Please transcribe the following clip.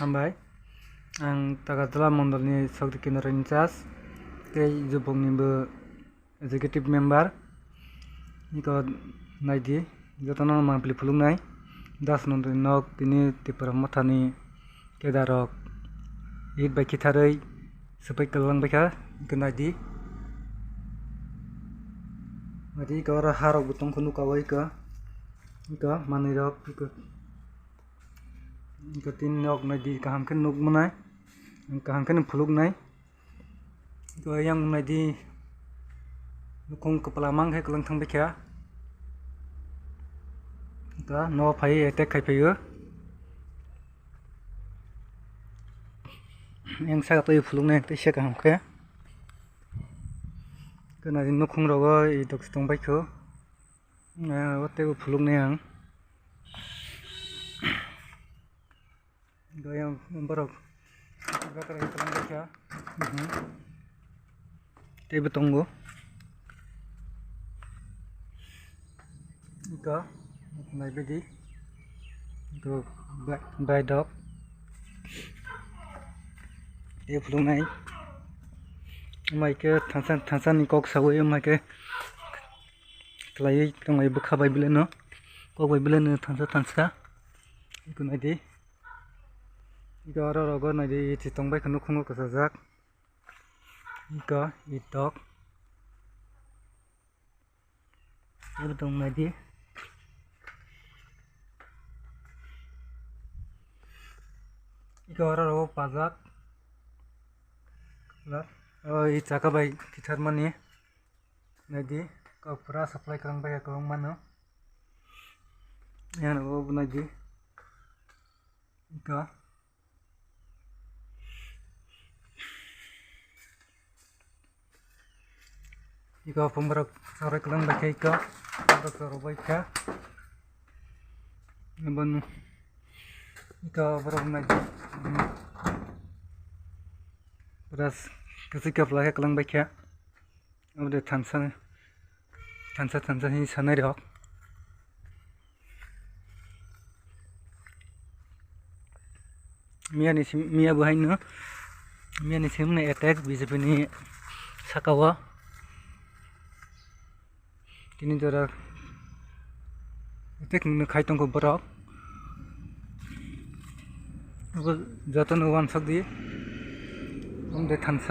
Hambai ang Tagatala Mondolni Sakti Kendra Incas ke Jupongni bo executive member iko naidi jotona mangpli phulungnai das nondri nok tini Tipra mothani kedarok id bai kitharei supai kalangbaikha iko naidi mari ko ra harok butong khunu kawai iko manirok iko tin nok naidi kaham ken nuk manai kaham ken phuluk nai iko yang naidi nukong kepala mang hai kelang thang baikha iko no phai attack khai phayo yang sa tai phuluk nai te se kaham khe iko naidi nukong rogo i dok stong baikho na ote phuluk nai ang yang borok bakar kelang baikha te betonggo iko naibedi do by dog e phulung nai mai ke thansan ni kok sawe mai ke klai tongai bukha bai bileno kok bai bileno thansa iko naidi iko aro rogo naidi chitong bai khunu khungo kasajak iko i dog e betong naidi iko aro rogo pajak i chaka bai kithar mani naidi ko pura supply karang bai ko mano yan go naidi iko pemberak sore kelang bai iko sore bai ka nabanu iko berang naidi beras kesikap lagi kelang bai ka udah tansa ini sana dok Mia buhay no Mia ni sim na attack BJP ni sakawa tini dora attack na khaitong ko borok jatan wan sakdi de tansa